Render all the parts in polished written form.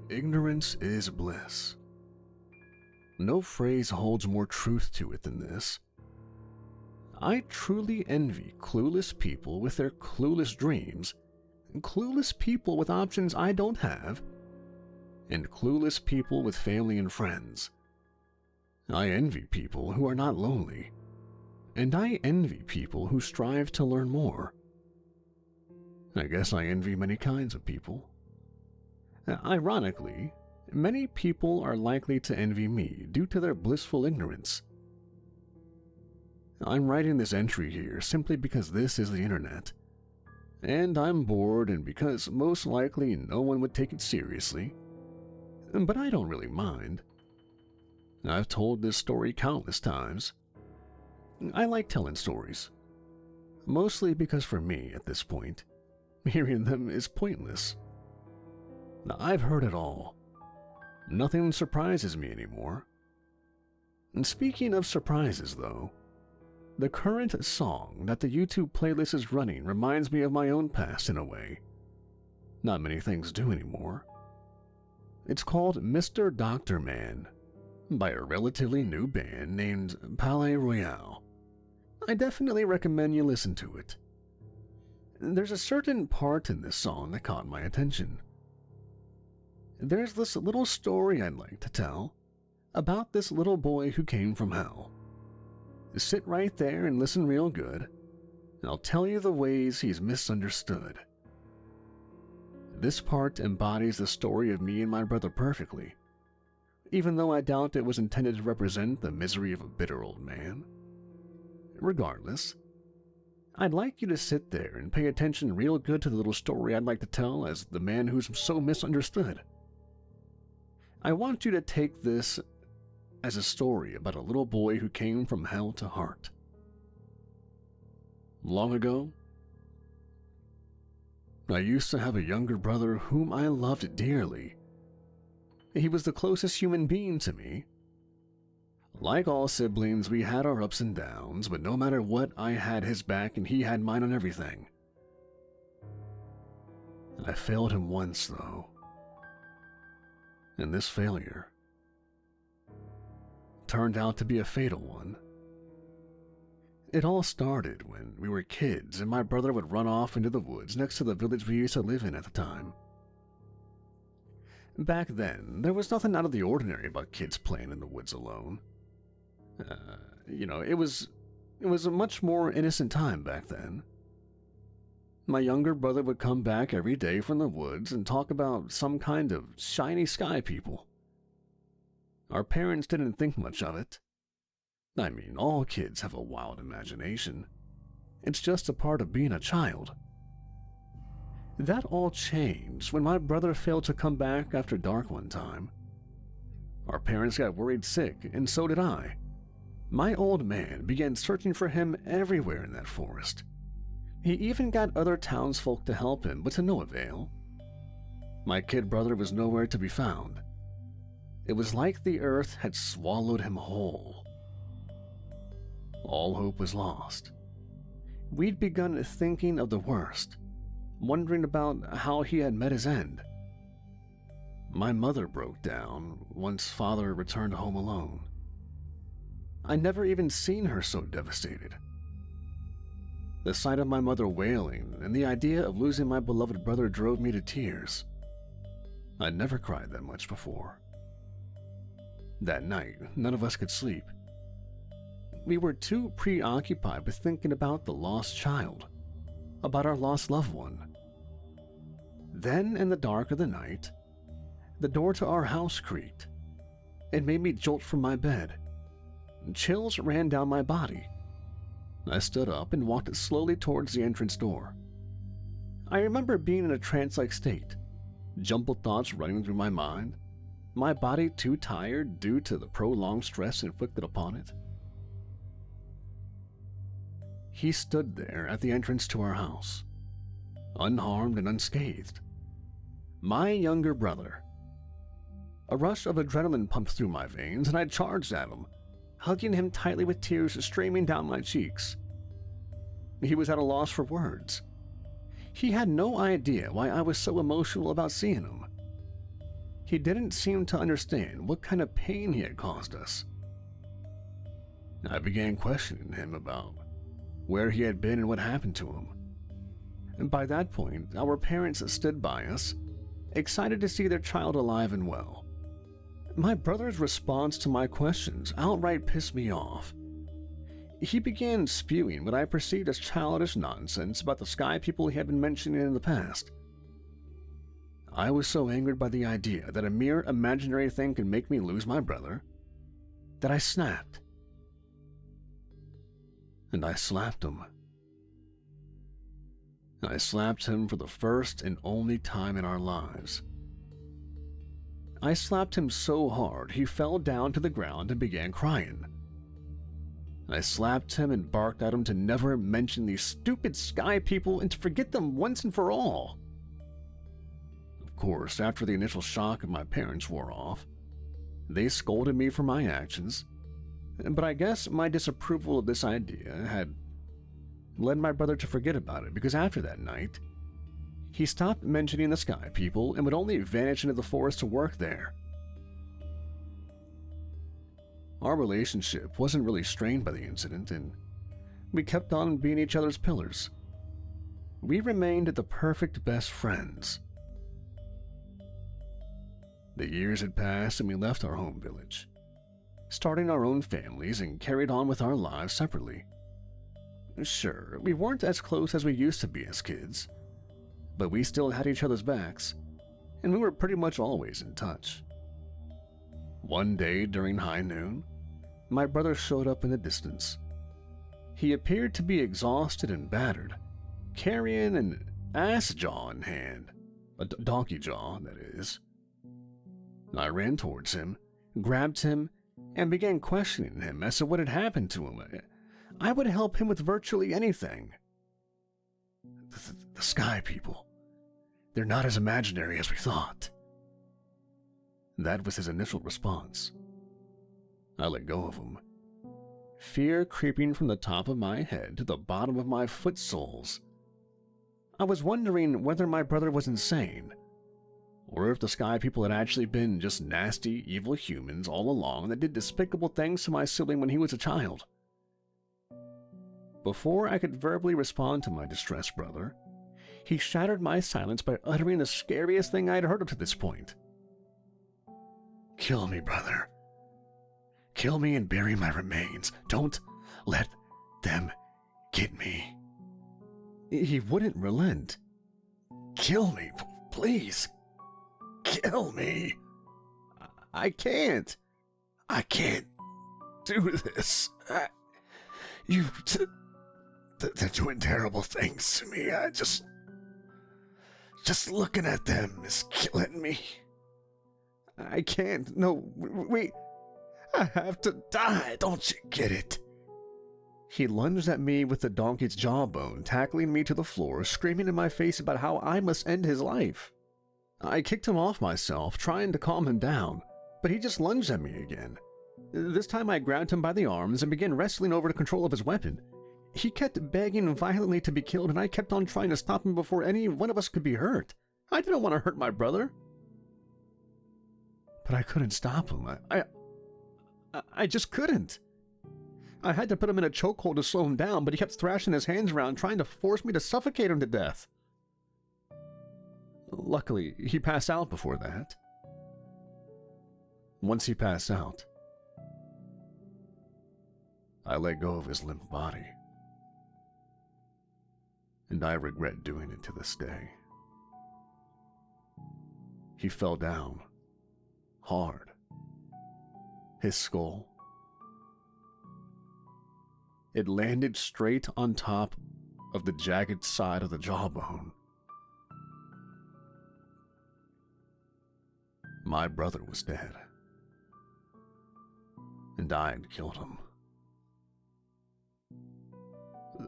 Ignorance is bliss. No phrase holds more truth to it than this. I truly envy clueless people with their clueless dreams, clueless people with options I don't have, and clueless people with family and friends. I envy people who are not lonely, and I envy people who strive to learn more. I guess I envy many kinds of people. Ironically, many people are likely to envy me due to their blissful ignorance. I'm writing this entry here simply because this is the internet, and I'm bored and because most likely no one would take it seriously. But I don't really mind. I've told this story countless times. I like telling stories, mostly because for me, at this point, hearing them is pointless. I've heard it all. Nothing surprises me anymore. And speaking of surprises, though, the current song that the YouTube playlist is running reminds me of my own past in a way. Not many things do anymore. It's called Mr. Dr. Man by a relatively new band named Palais Royale. I definitely recommend you listen to it. There's a certain part in this song that caught my attention. There's this little story I'd like to tell about this little boy who came from hell. Sit right there and listen real good, and I'll tell you the ways he's misunderstood. This part embodies the story of me and my brother perfectly, even though I doubt it was intended to represent the misery of a bitter old man. Regardless, I'd like you to sit there and pay attention real good to the little story I'd like to tell as the man who's so misunderstood. I want you to take this as a story about a little boy who came from hell to heart. Long ago, I used to have a younger brother whom I loved dearly. He was the closest human being to me. Like all siblings, we had our ups and downs, but no matter what, I had his back and he had mine on everything. I failed him once, though. And this failure turned out to be a fatal one. It all started when we were kids and my brother would run off into the woods next to the village we used to live in at the time. Back then, there was nothing out of the ordinary about kids playing in the woods alone. It was a much more innocent time back then. My younger brother would come back every day from the woods and talk about some kind of shiny sky people. Our parents didn't think much of it. I mean, all kids have a wild imagination. It's just a part of being a child. That all changed when my brother failed to come back after dark one time. Our parents got worried sick, and so did I. My old man began searching for him everywhere in that forest. He even got other townsfolk to help him, but to no avail. My kid brother was nowhere to be found. It was like the earth had swallowed him whole. All hope was lost. We'd begun thinking of the worst, wondering about how he had met his end. My mother broke down once father returned home alone. I'd never even seen her so devastated. The sight of my mother wailing and the idea of losing my beloved brother drove me to tears. I'd never cried that much before. That night, none of us could sleep. We were too preoccupied with thinking about the lost child, about our lost loved one. Then, in the dark of the night, the door to our house creaked. It made me jolt from my bed. Chills ran down my body. I stood up and walked slowly towards the entrance door. I remember being in a trance-like state, jumbled thoughts running through my mind, my body too tired due to the prolonged stress inflicted upon it. He stood there at the entrance to our house, unharmed and unscathed. My younger brother. A rush of adrenaline pumped through my veins, and I charged at him, hugging him tightly with tears streaming down my cheeks. He was at a loss for words. He had no idea why I was so emotional about seeing him. He didn't seem to understand what kind of pain he had caused us. I began questioning him about where he had been and what happened to him. And by that point, our parents stood by us, excited to see their child alive and well. My brother's response to my questions outright pissed me off. He began spewing what I perceived as childish nonsense about the sky people he had been mentioning in the past. I was so angered by the idea that a mere imaginary thing could make me lose my brother that I snapped. And I slapped him. I slapped him for the first and only time in our lives. I slapped him so hard he fell down to the ground and began crying. I slapped him and barked at him to never mention these stupid sky people and to forget them once and for all. Of course, after the initial shock of my parents wore off, they scolded me for my actions, but I guess my disapproval of this idea had led my brother to forget about it, because after that night, he stopped mentioning the sky people and would only vanish into the forest to work there. Our relationship wasn't really strained by the incident, and we kept on being each other's pillars. We remained the perfect best friends. The years had passed and we left our home village, starting our own families and carried on with our lives separately. Sure, we weren't as close as we used to be as kids, but we still had each other's backs, and we were pretty much always in touch. One day during high noon, my brother showed up in the distance. He appeared to be exhausted and battered, carrying an ass jaw in hand, a donkey jaw, that is. I ran towards him, grabbed him, and began questioning him as to what had happened to him. I would help him with virtually anything. The sky people, they're not as imaginary as we thought. That was his initial response. I let go of him, fear creeping from the top of my head to the bottom of my foot soles. I was wondering whether my brother was insane, or if the sky people had actually been just nasty, evil humans all along that did despicable things to my sibling when he was a child. Before I could verbally respond to my distressed brother, he shattered my silence by uttering the scariest thing I had heard up to this point. "Kill me, brother. Kill me and bury my remains. Don't let them get me." He wouldn't relent. "Kill me, please. Kill me. I can't. I can't do this. They're doing terrible things to me. Just looking at them is killing me. I can't. No, wait. I have to die. Don't you get it?" He lunged at me with the donkey's jawbone, tackling me to the floor, screaming in my face about how I must end his life. I kicked him off myself, trying to calm him down, but he just lunged at me again. This time I grabbed him by the arms and began wrestling over the control of his weapon. He kept begging violently to be killed, and I kept on trying to stop him before any one of us could be hurt. I didn't want to hurt my brother. But I couldn't stop him. I just couldn't. I had to put him in a chokehold to slow him down, but he kept thrashing his hands around, trying to force me to suffocate him to death. Luckily, he passed out before that. Once he passed out, I let go of his limp body. And I regret doing it to this day. He fell down, hard. His skull, it landed straight on top of the jagged side of the jawbone. My brother was dead, and I had killed him.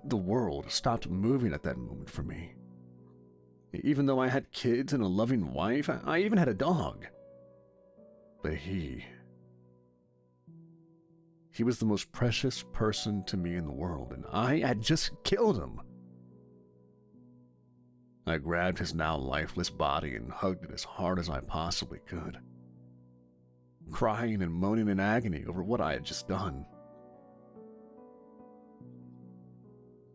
The world stopped moving at that moment for me. Even though I had kids and a loving wife, I even had a dog. But he was the most precious person to me in the world, and I had just killed him. I grabbed his now lifeless body and hugged it as hard as I possibly could, crying and moaning in agony over what I had just done.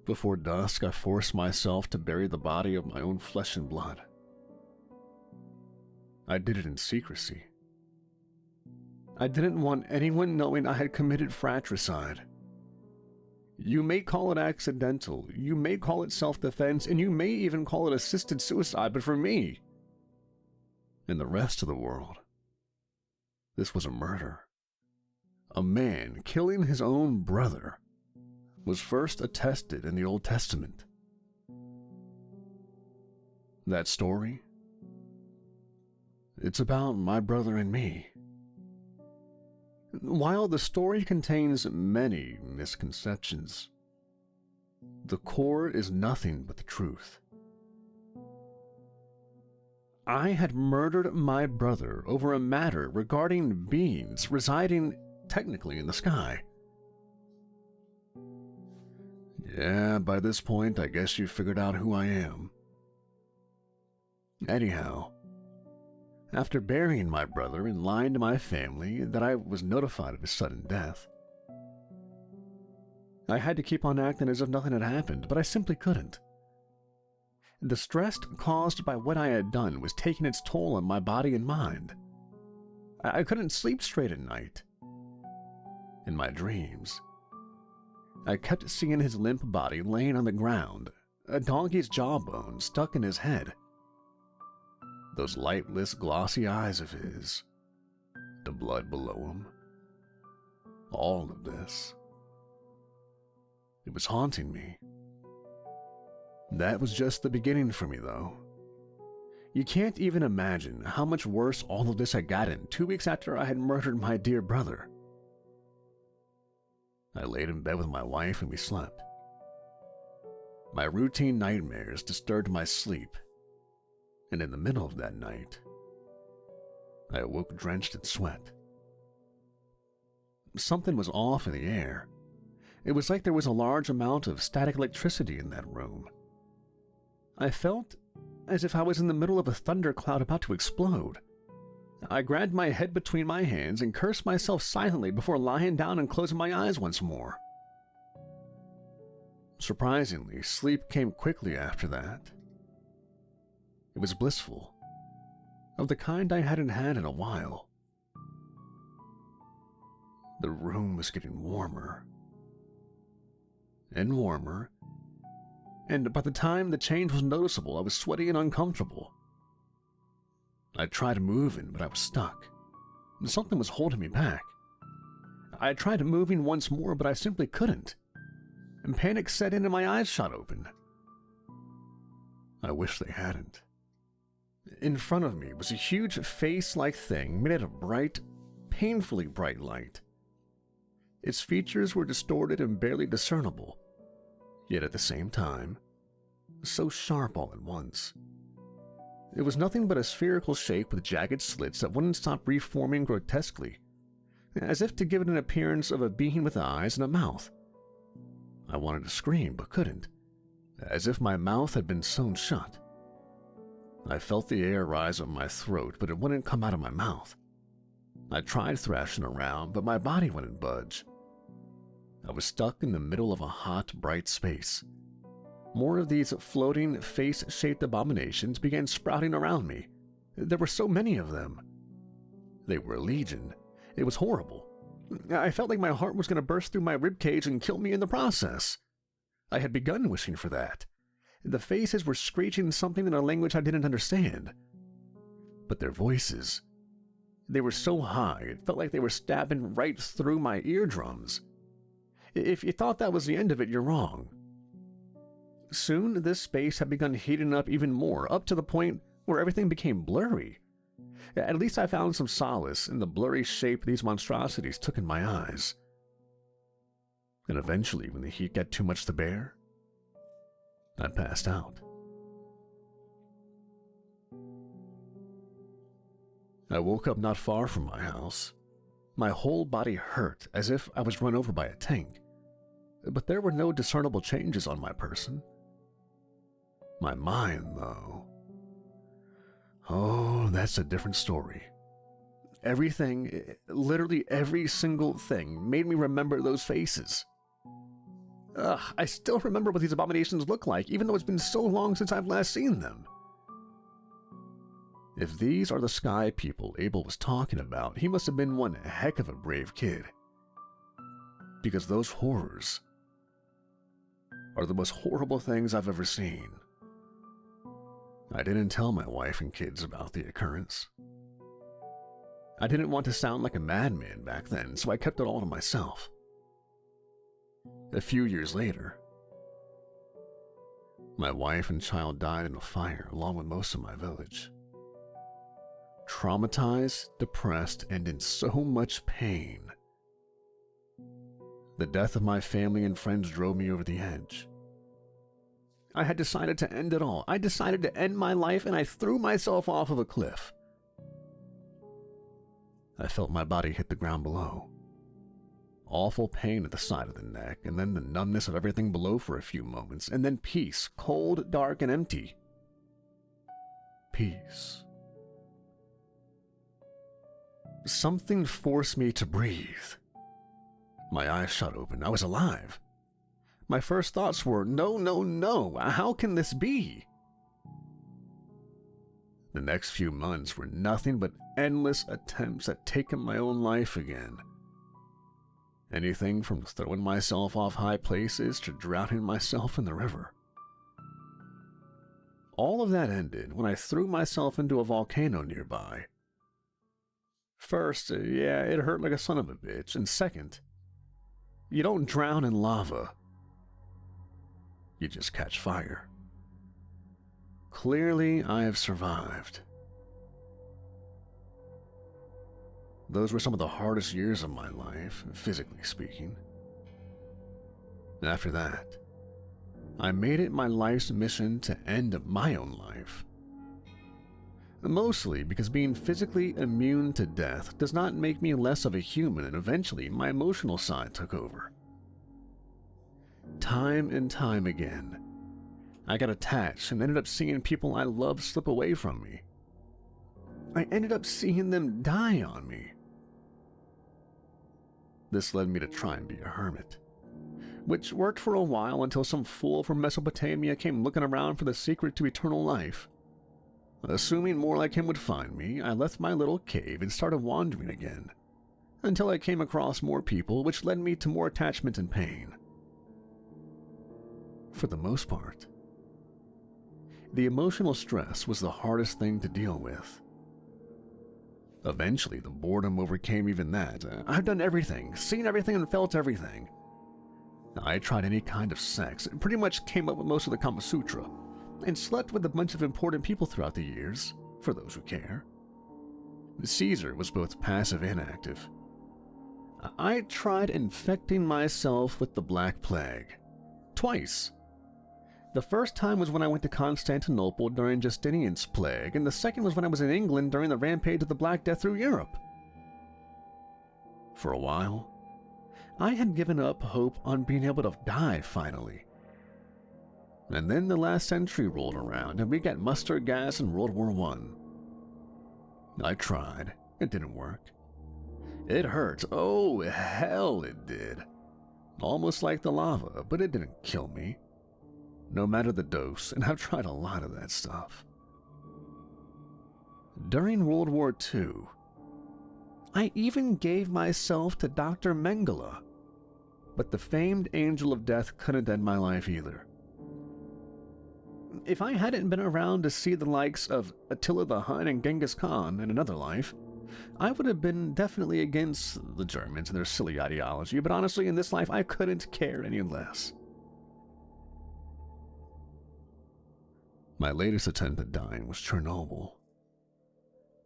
Before dusk, I forced myself to bury the body of my own flesh and blood. I did it in secrecy. I didn't want anyone knowing I had committed fratricide. You may call it accidental, you may call it self-defense, and you may even call it assisted suicide, but for me, and the rest of the world, this was a murder. A man killing his own brother was first attested in the Old Testament. That story, it's about my brother and me. While the story contains many misconceptions, the core is nothing but the truth. I had murdered my brother over a matter regarding beings residing technically in the sky. Yeah, by this point, I guess you figured out who I am. Anyhow, after burying my brother and lying to my family that I was notified of his sudden death, I had to keep on acting as if nothing had happened, but I simply couldn't. The stress caused by what I had done was taking its toll on my body and mind. I couldn't sleep straight at night. In my dreams, I kept seeing his limp body laying on the ground, a donkey's jawbone stuck in his head. Those lightless, glossy eyes of his, the blood below him. All of this. It was haunting me. That was just the beginning for me, though. You can't even imagine how much worse all of this had gotten 2 weeks after I had murdered my dear brother. I laid in bed with my wife and we slept. My routine nightmares disturbed my sleep, and in the middle of that night, I awoke drenched in sweat. Something was off in the air. It was like there was a large amount of static electricity in that room. I felt as if I was in the middle of a thundercloud about to explode. I grabbed my head between my hands and cursed myself silently before lying down and closing my eyes once more. Surprisingly, sleep came quickly after that. It was blissful, of the kind I hadn't had in a while. The room was getting warmer and warmer, and by the time the change was noticeable, I was sweaty and uncomfortable. I tried moving, but I was stuck. Something was holding me back. I tried moving once more, but I simply couldn't, and panic set in and my eyes shot open. I wish they hadn't. In front of me was a huge face-like thing made out of bright, painfully bright light. Its features were distorted and barely discernible, yet at the same time, so sharp all at once. It was nothing but a spherical shape with jagged slits that wouldn't stop reforming grotesquely, as if to give it an appearance of a being with eyes and a mouth. I wanted to scream, but couldn't, as if my mouth had been sewn shut. I felt the air rise up my throat, but it wouldn't come out of my mouth. I tried thrashing around, but my body wouldn't budge. I was stuck in the middle of a hot, bright space. More of these floating, face-shaped abominations began sprouting around me. There were so many of them. They were a legion. It was horrible. I felt like my heart was going to burst through my ribcage and kill me in the process. I had begun wishing for that. The faces were screeching something in a language I didn't understand. But their voices, they were so high, it felt like they were stabbing right through my eardrums. If you thought that was the end of it, you're wrong. Soon, this space had begun heating up even more, up to the point where everything became blurry. At least I found some solace in the blurry shape these monstrosities took in my eyes. And eventually, when the heat got too much to bear, I passed out. I woke up not far from my house. My whole body hurt as if I was run over by a tank, but there were no discernible changes on my person. My mind, though. Oh, that's a different story. Everything, literally every single thing, made me remember those faces. I still remember what these abominations look like, even though it's been so long since I've last seen them. If these are the sky people Abel was talking about, he must have been one heck of a brave kid. Because those horrors are the most horrible things I've ever seen. I didn't tell my wife and kids about the occurrence. I didn't want to sound like a madman back then, so I kept it all to myself. A few years later, my wife and child died in a fire along with most of my village. Traumatized, depressed, and in so much pain. The death of my family and friends drove me over the edge. I had decided to end it all. I decided to end my life, and I threw myself off of a cliff. I felt my body hit the ground below. Awful pain at the side of the neck, and then the numbness of everything below for a few moments, and then peace, cold, dark, and empty. Peace. Something forced me to breathe. My eyes shut open. I was alive. My first thoughts were, no, no, no, how can this be? The next few months were nothing but endless attempts at taking my own life again. Anything from throwing myself off high places to drowning myself in the river. All of that ended when I threw myself into a volcano nearby. First, it hurt like a son of a bitch, and second, you don't drown in lava. You just catch fire. Clearly, I have survived. Those were some of the hardest years of my life, physically speaking. After that, I made it my life's mission to end my own life. Mostly because being physically immune to death does not make me less of a human, and eventually my emotional side took over. Time and time again, I got attached and ended up seeing people I loved slip away from me. I ended up seeing them die on me. This led me to try and be a hermit, which worked for a while until some fool from Mesopotamia came looking around for the secret to eternal life. Assuming more like him would find me, I left my little cave and started wandering again, until I came across more people, which led me to more attachment and pain. For the most part, the emotional stress was the hardest thing to deal with. Eventually, the boredom overcame even that. I've done everything, seen everything, and felt everything. I tried any kind of sex, and pretty much came up with most of the Kama Sutra, and slept with a bunch of important people throughout the years, for those who care. Caesar was both passive and active. I tried infecting myself with the Black Plague. Twice. The first time was when I went to Constantinople during Justinian's plague, and the second was when I was in England during the rampage of the Black Death through Europe. For a while, I had given up hope on being able to die finally. And then the last century rolled around, and we got mustard gas in World War I. I tried. It didn't work. It hurt. Oh, hell it did. Almost like the lava, but it didn't kill me. No matter the dose, and I've tried a lot of that stuff. During World War II, I even gave myself to Dr. Mengele, but the famed Angel of Death couldn't end my life either. If I hadn't been around to see the likes of Attila the Hun and Genghis Khan in another life, I would have been definitely against the Germans and their silly ideology, but honestly, in this life, I couldn't care any less. My latest attempt at dying was Chernobyl.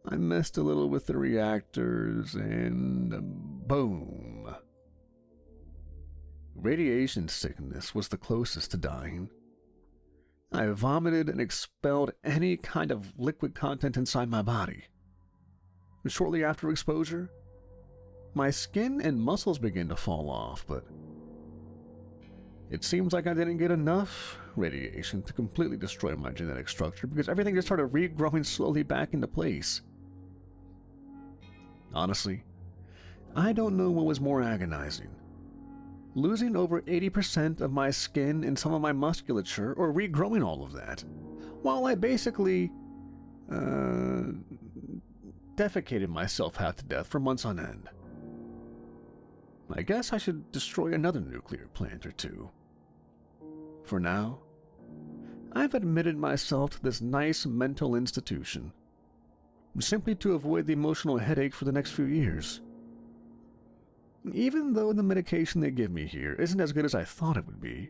I messed a little with the reactors, and boom. Radiation sickness was the closest to dying. I vomited and expelled any kind of liquid content inside my body. Shortly after exposure, my skin and muscles began to fall off, but It seems like I didn't get enough radiation to completely destroy my genetic structure because everything just started regrowing slowly back into place. Honestly, I don't know what was more agonizing. Losing over 80% of my skin and some of my musculature, or regrowing all of that, while I basically, defecated myself half to death for months on end. I guess I should destroy another nuclear plant or two. For now, I've admitted myself to this nice mental institution, simply to avoid the emotional headache for the next few years. Even though the medication they give me here isn't as good as I thought it would be,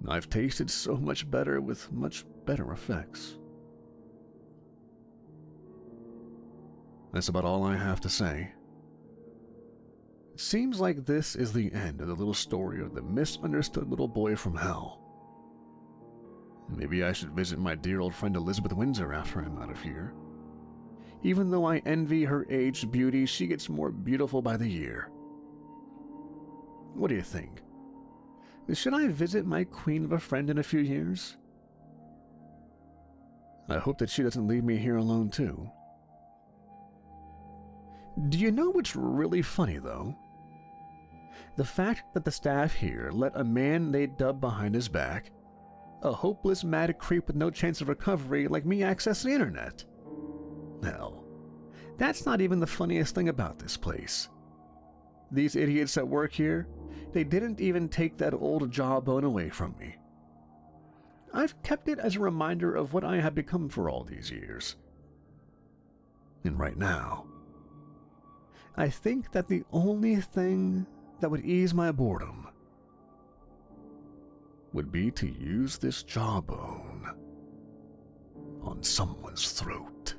I've tasted so much better with much better effects. That's about all I have to say. It seems like this is the end of the little story of the misunderstood little boy from hell. Maybe I should visit my dear old friend Elizabeth Windsor after I'm out of here. Even though I envy her aged beauty, she gets more beautiful by the year. What do you think? Should I visit my queen of a friend in a few years? I hope that she doesn't leave me here alone too. Do you know what's really funny though? The fact that the staff here let a man they dub behind his back, a hopeless mad creep with no chance of recovery like me, access the internet. Hell, that's not even the funniest thing about this place. These idiots that work here, they didn't even take that old jawbone away from me. I've kept it as a reminder of what I have become for all these years. And right now, I think that the only thing that would ease my boredom would be to use this jawbone on someone's throat.